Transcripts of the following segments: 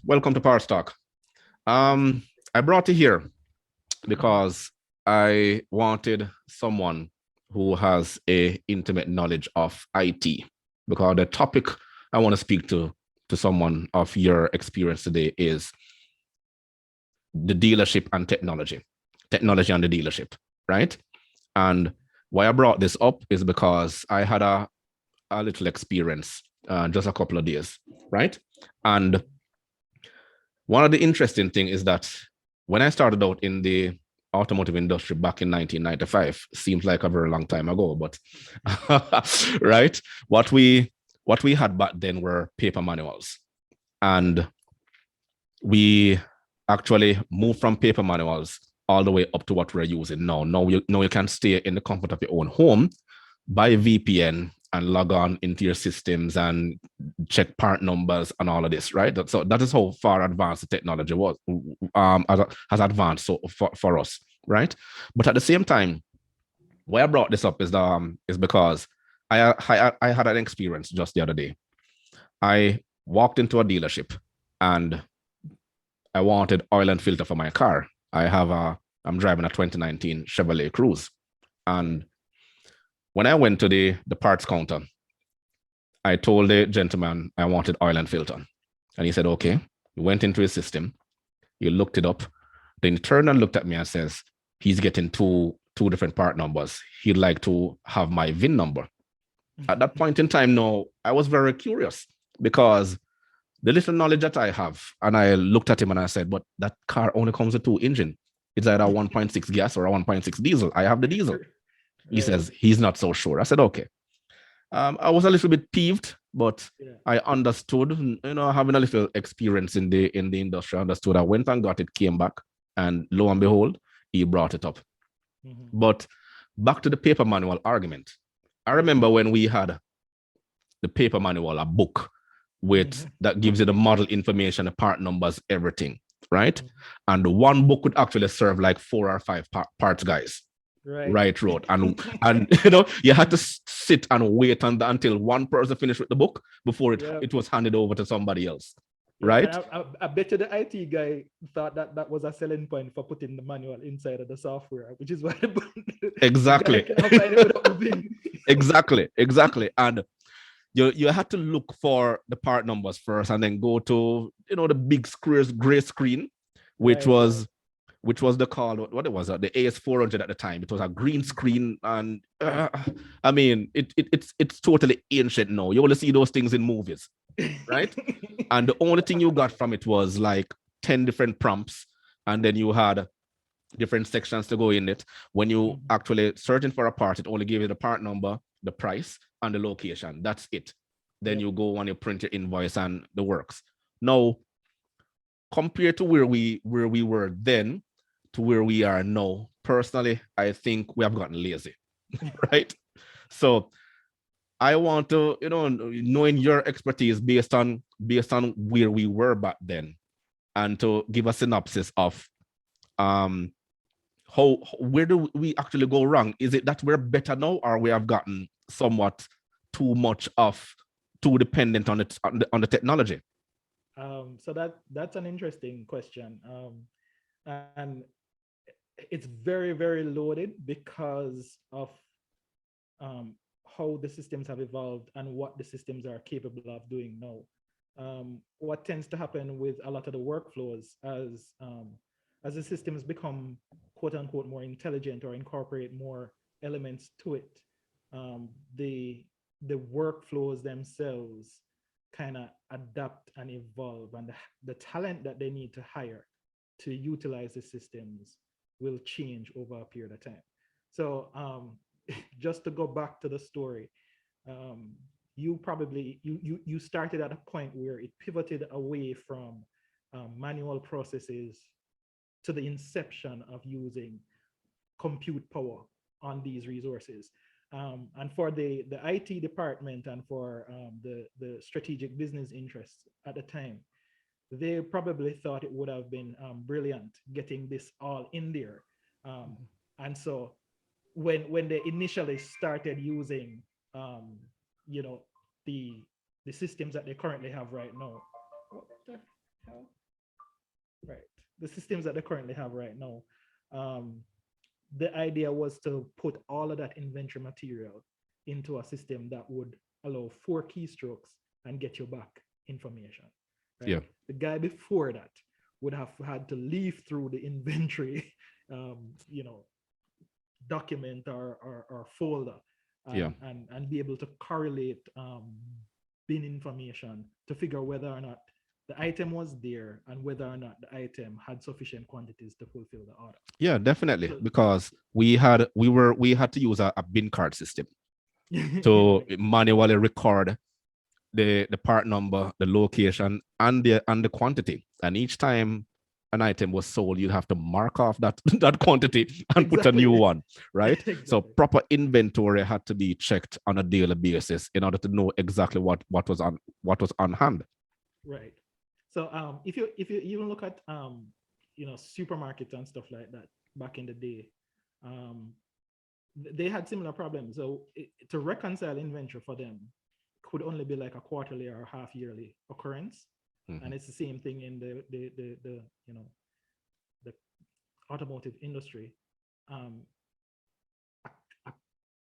Welcome to Power Stock. I brought you here because I wanted someone who has a intimate knowledge of IT, because the topic I want to speak to someone of your experience today is the dealership and technology and the dealership, right? And why I brought this up is because I had a little experience just a couple of days, right? And one of the interesting things is that when I started out in the automotive industry back in 1995, seems like a very long time ago, but right, what we had back then were paper manuals, and we actually moved from paper manuals all the way up to what we're using now. Now you can stay in the comfort of your own home, buy VPN, and log on into your systems and check part numbers and all of this, right? So that is how far advanced the technology was, has advanced so for us, right? But at the same time, why I brought this up is because I had an experience just the other day. I walked into a dealership and I wanted oil and filter for my car. I'm driving a 2019 Chevrolet Cruze, and when I went to the parts counter, I told the gentleman I wanted oil and filter. And he said, okay. He went into his system. He looked it up. Then he turned and looked at me and says, he's getting two different part numbers. He'd like to have my VIN number. At that point in time, no, I was very curious because the little knowledge that I have, and I looked at him and I said, but that car only comes with 2 engine. It's either a 1.6 gas or a 1.6 diesel. I have the diesel. He says he's not so sure. I said, okay. I was a little bit peeved, but I understood, having a little experience in the industry, I understood. I went and got it, came back, and lo and behold, he brought it up. But back to the paper manual argument. I remember when we had the paper manual, a book with that gives you the model information, the part numbers, everything, right? And one book could actually serve like 4 or 5 parts guys. Right road, and you had to sit and wait until one person finished with the book before it was handed over to somebody else, right? I bet you the IT guy thought that was a selling point for putting the manual inside of the software, which is why exactly exactly. And you had to look for the part numbers first and then go to the big gray screen, which was the call, what it was, the AS400 at the time. It was a green screen, and I mean, it's totally ancient now. You only see those things in movies, right? And the only thing you got from it was like 10 different prompts, and then you had different sections to go in it. When you actually searching for a part, it only gave you the part number, the price, and the location. That's it. Then you go and you print your invoice and the works. Now, compared to where we were then to where we are now, personally, I think we have gotten lazy, right? So I want to, knowing your expertise based on where we were back then, and to give a synopsis of where do we actually go wrong? Is it that we're better now, or we have gotten somewhat too dependent on it on the technology? So that's an interesting question, and it's very, very loaded because of how the systems have evolved and what the systems are capable of doing now. What tends to happen with a lot of the workflows as the systems become quote unquote more intelligent or incorporate more elements to it, the workflows themselves kind of adapt and evolve, and the talent that they need to hire to utilize the systems will change over a period of time. So just to go back to the story, you started at a point where it pivoted away from manual processes to the inception of using compute power on these resources. And for the IT department and for the strategic business interests at the time, they probably thought it would have been brilliant getting this all in there. And so when they initially started using, you know, the systems that they currently have right now. What the hell? Right. The systems that they currently have right now, um, the idea was to put all of that inventory material into a system that would allow 4 keystrokes and get you back information. Yeah. Right. The guy before that would have had to leaf through the inventory, you know, document or folder, Yeah. and be able to correlate bin information to figure whether or not the item was there and whether or not the item had sufficient quantities to fulfill the order. Yeah, definitely. So, Because we had to use a bin card system to right, manually record the part number, the location, and the quantity. And each time an item was sold, you'd have to mark off that that quantity and put a new exactly, one, right? So exactly, proper inventory had to be checked on a daily basis in order to know exactly what was on hand. right. So if you even look at supermarkets and stuff like that back in the day, um, they had similar problems. So to reconcile inventory for them could only be like a quarterly or half yearly occurrence, Mhm. and it's the same thing in the automotive industry. Um, a, a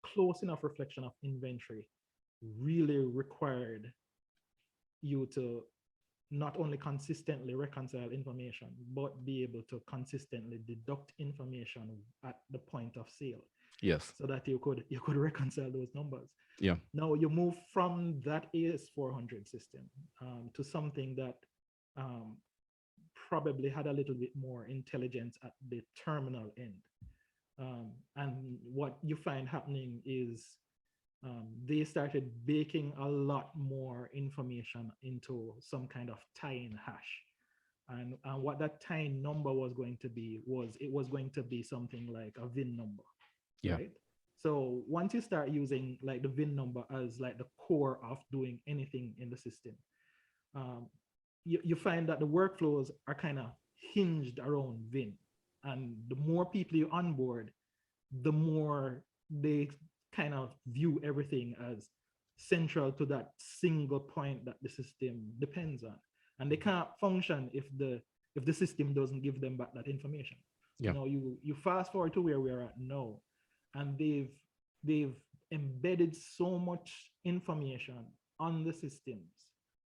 close enough reflection of inventory really required you to not only consistently reconcile information, but be able to consistently deduct information at the point of sale Yes. so that you could reconcile those numbers. Yeah. Now you move from that AS400 system to something that um, probably had a little bit more intelligence at the terminal end. And what you find happening is they started baking a lot more information into some kind of tie-in hash. And what that tie-in number was going to be was it was going to be something like a VIN number, Yeah. right? So once you start using like the VIN number as like the core of doing anything in the system, um, you find that the workflows are kind of hinged around VIN. And the more people you onboard, the more they kind of view everything as central to that single point that the system depends on. And they can't function if the system doesn't give them back that information. Yeah. You fast forward to where we're at now, and they've embedded so much information on the systems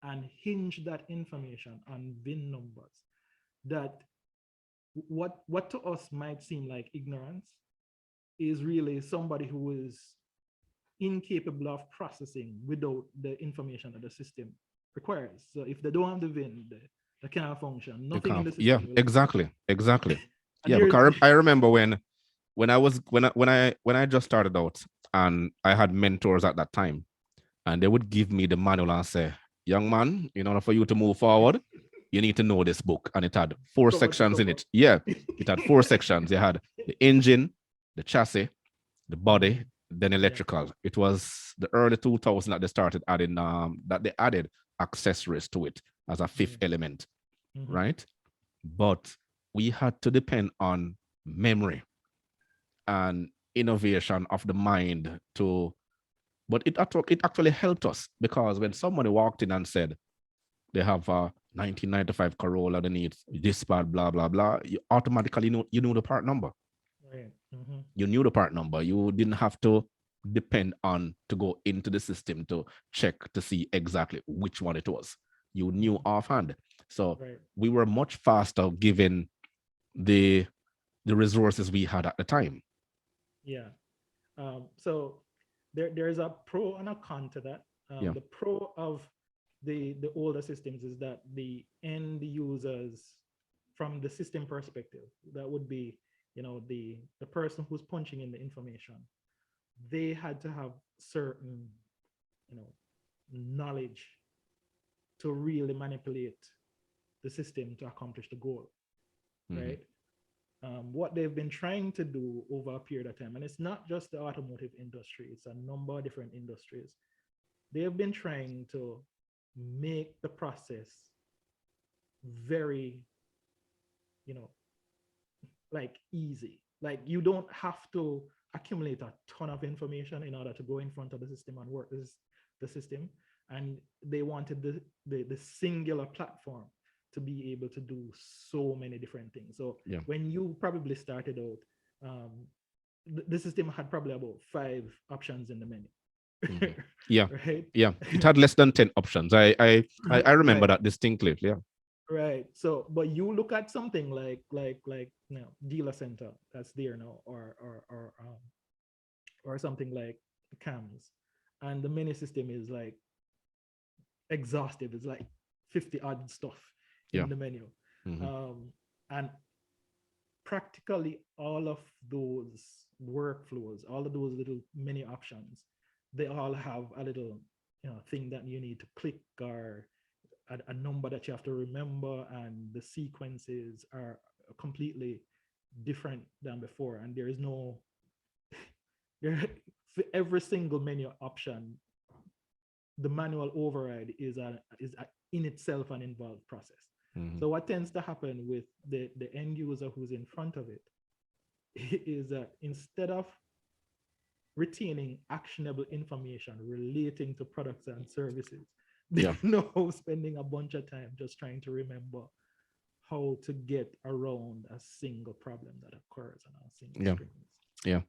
and hinge that information on VIN numbers that what to us might seem like ignorance is really somebody who is incapable of processing without the information that the system requires. So if they don't have the VIN, they cannot function. You Nothing in can't. the Yeah, system will function. exactly. Exactly. And Yeah, there's because I remember when I was when I just started out and I had mentors at that time, and they would give me the manual and say, "Young man, in order for you to move forward, you need to know this book." And it had four cover to sections in cover. it. Yeah, it had four sections. You had the engine, the chassis, the body, Mhm. then Yeah. electrical. It was the early 2000s that they started adding that they added accessories to it as a fifth Yeah. element, Mhm. right? But we had to depend on memory and innovation of the mind to, but it actually helped us because when somebody walked in and said they have a 1995 Corolla, they need this part, blah blah blah, you automatically know, you know the part number. Right. Mhm. You knew the part number. You didn't have to depend on to go into the system to check to see exactly which one it was. You knew Mhm. offhand. So Right. we were much faster given the resources we had at the time. Yeah. So there's a pro and a con to that. Yeah. The pro of the older systems is that the end users, from the system perspective, that would be the person who's punching in the information. They had to have certain you know knowledge to really manipulate the system to accomplish the goal, Mhm. right? What they've been trying to do over a period of time, and it's not just the automotive industry, it's a number of different industries. They have been trying to make the process very, you know, like easy. Like you don't have to accumulate a ton of information in order to go in front of the system and work the system. And they wanted the singular platform to be able to do so many different things. So Yeah. when you probably started out, the system had probably about 5 options in the menu. Mhm. Yeah. Right? Yeah. It had less than 10 options. I remember Right. that distinctly. Yeah. Right. So, but you look at something like dealer center that's there now, or something like CAMS, and the menu system is like exhaustive. It's like 50 odd stuff Yeah. in the menu, Mhm. and practically all of those workflows, all of those little menu options, they all have a little thing that you need to click, or a number that you have to remember, and the sequences are completely different than before, and there is no there for every single menu option, the manual override is in itself an involved process. Mhm. So what tends to happen with the end user who's in front of it is that instead of retaining actionable information relating to products and services, Yeah. they're now spending a bunch of time just trying to remember how to get around a single problem that occurs on a single Yeah. screen. Yeah.